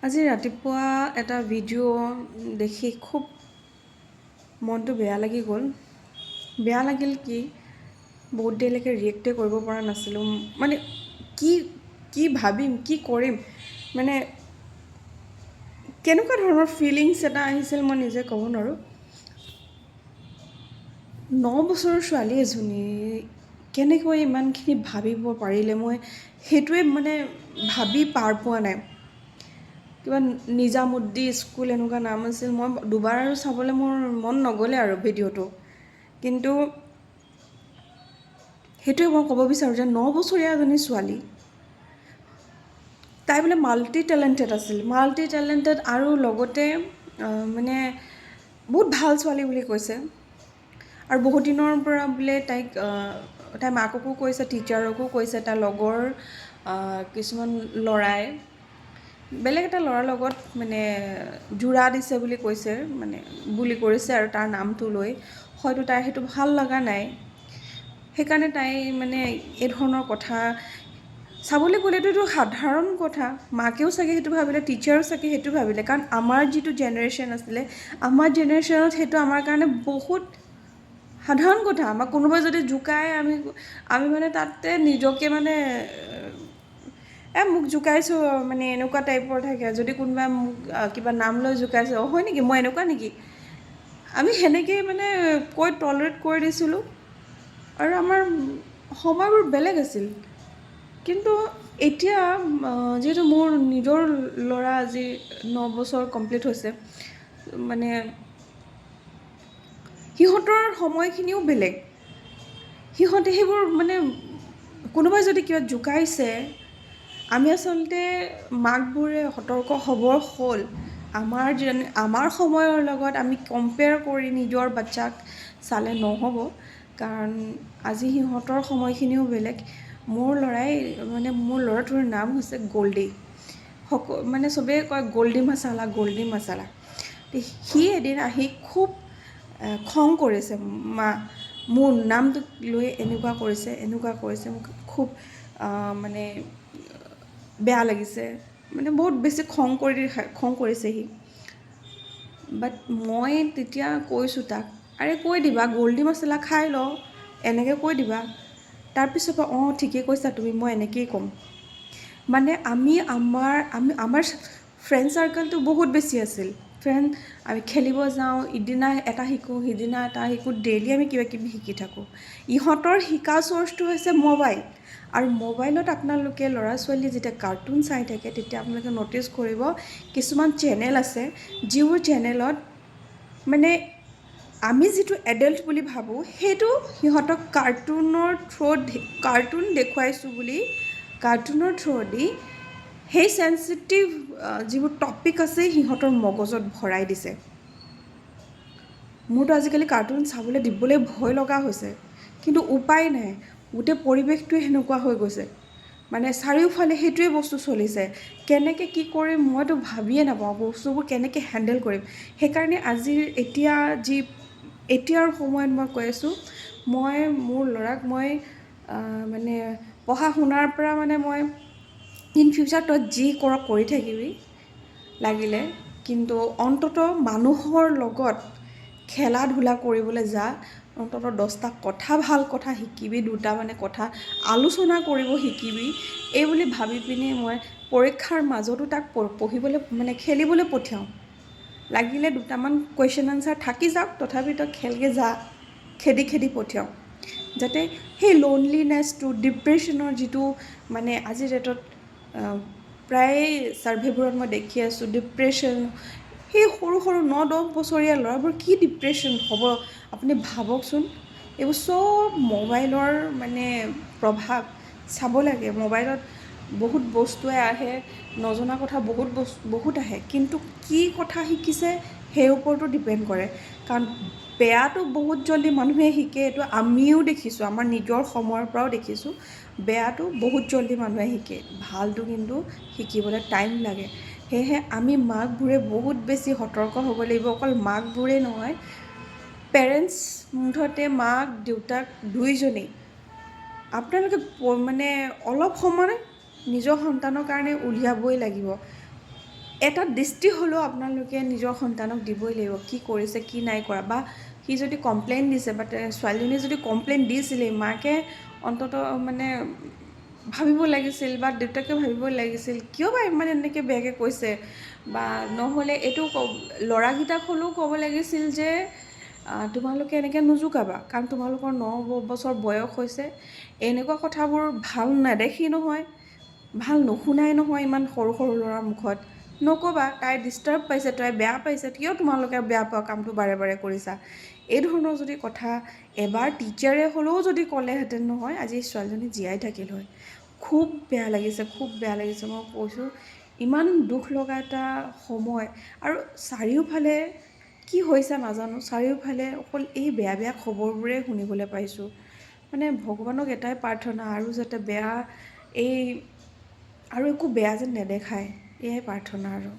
আজি ৰাতিপুৱা এটা ভিডিঅ' দেখি খুব মনটো বেয়া লাগি গ'ল। বেয়া লাগিল কি, বহুত দেৰিলৈকে ৰিয়েক্টে কৰিব পৰা নাছিলোঁ। মানে কি কি ভাবিম, কি কৰিম, মানে কেনেকুৱা ধৰণৰ ফিলিংছ এটা আহিছিল মই নিজে ক'ব নোৱাৰোঁ। 9 বছৰৰ ছোৱালী এজনী কেনেকৈ ইমানখিনি ভাবিব পাৰিলে, মই সেইটোৱে মানে ভাবি পাৰ পোৱা নাই। কিবা নিজামুদ্দি স্কুল এনেকুৱা নাম আছিল। মই দুবাৰ আৰু চাবলৈ মোৰ মন নগ'লে আৰু ভিডিঅ'টো, কিন্তু সেইটোৱে মই ক'ব বিচাৰোঁ যে 9 বছৰীয়া এজনী ছোৱালী, তাই বোলে মাল্টি টেলেণ্টেড আছিল, আৰু লগতে মানে বহুত ভাল ছোৱালী বুলি কৈছে। আৰু বহুত দিনৰ পৰা বোলে তাই মাককো কৈছে, টিচাৰকো কৈছে, তাইৰ লগৰ কিছুমান ল'ৰাই বেলেগ এটা ল'ৰাৰ লগত মানে জোৰা দিছে বুলি কৈছে, মানে বুলি কৰিছে আৰু তাৰ নামটো লৈ। হয়তো তাইৰ সেইটো ভাল লগা নাই, সেইকাৰণে তাই মানে এই ধৰণৰ কথা চাবলৈ গ'লেতো এইটো সাধাৰণ কথা। মাকেও চাগে সেইটো ভাবিলে, টিচাৰেও চাগে সেইটো ভাবিলে, কাৰণ আমাৰ যিটো জেনেৰেশ্যন আছিলে, আমাৰ জেনেৰেশ্যনত সেইটো আমাৰ কাৰণে বহুত সাধাৰণ কথা। আমাক কোনোবাই যদি জোকায়, আমি মানে তাতে নিজকে মানে মোক জোকাইছোঁ, মানে এনেকুৱা টাইপৰ থাকে। যদি কোনোবাই মোক কিবা নাম লৈ জোকাইছে, হয় নেকি, মই এনেকুৱা নেকি, আমি সেনেকেই মানে কৈ টলাৰেট কৰি দিছিলোঁ। আৰু আমাৰ সময়বোৰ বেলেগ আছিল। কিন্তু এতিয়া যিহেতু মোৰ নিজৰ ল'ৰা আজি 9 বছৰ কমপ্লিট হৈছে, মানে সিহঁতৰ সময়খিনিও বেলেগ। সিহঁতে সেইবোৰ মানে কোনোবাই যদি কিবা জোকাইছে, আমি আচলতে মাকবোৰে সতৰ্ক হ'ব হ'ল। আমাৰ সময়ৰ লগত আমি কম্পেয়াৰ কৰি নিজৰ বাচ্চাক চালে নহ'ব, কাৰণ আজি সিহঁতৰ সময়খিনিও বেলেগ। মোৰ ল'ৰাটোৰ নাম হৈছে গল্ডি। মানে চবেই কয় গল্ডি মাছালা, গল্ডি মাছালা। সি এদিন আহি খুব খং কৰিছে, মোৰ নামটোক লৈ এনেকুৱা কৰিছে, মোক খুব মানে বেয়া লাগিছে, মানে বহুত বেছি খং কৰিছে সি। বাট মই তেতিয়া কৈছোঁ তাক, আৰে কৈ দিবা গল্ডি মছলা খাই ল, এনেকৈ কৈ দিবা। তাৰপিছৰ পৰা ঠিকেই কৈছা তুমি, মই এনেকৈয়ে ক'ম। মানে আমাৰ ফ্ৰেণ্ড চাৰ্কেলটো বহুত বেছি আছিল। আমি খেলিব যাওঁ, ইদিনা এটা শিকোঁ, সিদিনা এটা শিকোঁ, ডেইলি আমি কিবা কিবি শিকি থাকোঁ। ইহঁতৰ শিকা চ'ৰ্চটো হৈছে মোবাইল। আৰু মোবাইলত আপোনালোকে ল'ৰা ছোৱালী যেতিয়া কাৰ্টুন চাই থাকে, তেতিয়া আপোনালোকে ন'টিচ কৰিব, কিছুমান চেনেল আছে যিবোৰ চেনেলত মানে আমি যিটো এডাল্ট বুলি ভাবোঁ, সেইটো সিহঁতক কাৰ্টুন দেখুৱাইছোঁ বুলি কাৰ্টুনৰ থ্ৰুদি সেই চেনচিটিভ যিবোৰ টপিক আছে সিহঁতৰ মগজত ভৰাই দিছে। মোৰতো আজিকালি কাৰ্টুন চাবলৈ দিবলৈ ভয় লগা হৈছে, কিন্তু উপায় নাই, গোটেই পৰিৱেশটোৱে সেনেকুৱা হৈ গৈছে। মানে চাৰিওফালে সেইটোৱে বস্তু চলিছে। কেনেকৈ কি কৰিম মইতো ভাবিয়ে নাপাওঁ, বস্তুবোৰ কেনেকৈ হেণ্ডেল কৰিম। সেইকাৰণে এতিয়াৰ সময়ত মই কৈ আছোঁ, মোৰ ল'ৰাক মই মানে পঢ়া শুনাৰ পৰা মানে মই ইন ফিউচাৰ তই যি কৰ কৰি থাকিবি লাগিলে, কিন্তু অন্ততঃ মানুহৰ লগত খেলা ধূলা কৰিবলৈ যা, অন্ততঃ 10টা ভাল কথা শিকিবি, 2টা মানে কথা আলোচনা কৰিব শিকিবি, এই বুলি ভাবি পিনে মই পৰীক্ষাৰ মাজতো তাক পঢ়িবলৈ মানে খেলিবলৈ পঠিয়াওঁ। লাগিলে 2টামান কুৱেশ্যন আনচাৰ থাকি যাওক, তথাপি তই খেলগে যা, খেদি পঠিয়াওঁ, যাতে সেই লোনলিনেছটো, ডিপ্ৰেশ্যনৰ যিটো মানে আজিৰ ডেটত প্ৰায় ছাৰ্ভেবোৰত মই দেখি আছোঁ, ডিপ্ৰেশ্যন, সেই সৰু 9-10 বছৰীয়া ল'ৰাবোৰ কি ডিপ্ৰেশ্যন হ'ব আপুনি ভাবকচোন। এইবোৰ চব মোবাইলৰ মানে প্ৰভাৱ। চাব লাগে, মোবাইলত বহুত বস্তুৱে আহে, নজনা কথা বহুত আহে, কিন্তু কি কথা শিকিছে সেই ওপৰতো ডিপেণ্ড কৰে। কাৰণ বেয়াটো বহুত জলদি মানুহে শিকে, এইটো আমিও দেখিছোঁ, আমাৰ নিজৰ সময়ৰ পৰাও দেখিছোঁ। বেয়াটো বহুত জলদি মানুহে শিকে, ভালটো কিন্তু শিকিবলৈ টাইম লাগে। সেয়েহে আমি মাকবোৰে বহুত বেছি সতৰ্ক হ'ব লাগিব। অকল মাকবোৰেই নহয়, পেৰেণ্টছ, মুঠতে মাক দেউতাক দুয়োজনেই আপোনালোকে মানে অলপ সময় নিজৰ সন্তানৰ কাৰণে উলিয়াবই লাগিব। এটা দৃষ্টি হ'লেও আপোনালোকে নিজৰ সন্তানক দিবই লাগিব, কি কৰিছে কি নাই কৰা। বা সি যদি কমপ্লেইন দিছে বা ছোৱালীজনীয়ে যদি কমপ্লেইন দিছিলেই, মাকে অন্ততঃ মানে ভাবিব লাগিছিল বা দেউতাকে ভাবিব লাগিছিল কিয় বা ইমান এনেকৈ বেয়াকৈ কৈছে। বা নহ'লে এইটো ল'ৰাকেইটাক হ'লেও ক'ব লাগিছিল যে তোমালোকে এনেকৈ নুজুকাবা, কাৰণ তোমালোকৰ 9 বছৰ বয়স হৈছে। এনেকুৱা কথাবোৰ ভাল নেদেখি নহয়, ভাল নুশুনাই নহয় ইমান সৰু সৰু ল'ৰাৰ মুখত। নক'বা তাই ডিষ্টাৰ্ব পাইছে, তাই বেয়া পাইছে, কিয় তোমালোকে বেয়া পোৱা কামটো বাৰে বাৰে কৰিছা। এই ধৰণৰ যদি কথা এবাৰ টিচাৰে হ'লেও যদি ক'লেহেঁতেন নহয়, আজি ছোৱালীজনী জীয়াই থাকিল হয়। খুব বেয়া লাগিছে, খুব বেয়া লাগিছে, মই কৈছোঁ। ইমান দুখ লগা এটা সময়। আৰু চাৰিওফালে কি হৈছে নাজানো, চাৰিওফালে অকল এই বেয়া বেয়া খবৰবোৰেই শুনিবলৈ পাইছোঁ। মানে ভগৱানক এটাই প্ৰাৰ্থনা, আৰু যাতে বেয়া এই আৰু একো বেয়া যেন নেদেখায়, এয়াই প্ৰাৰ্থনা আৰু।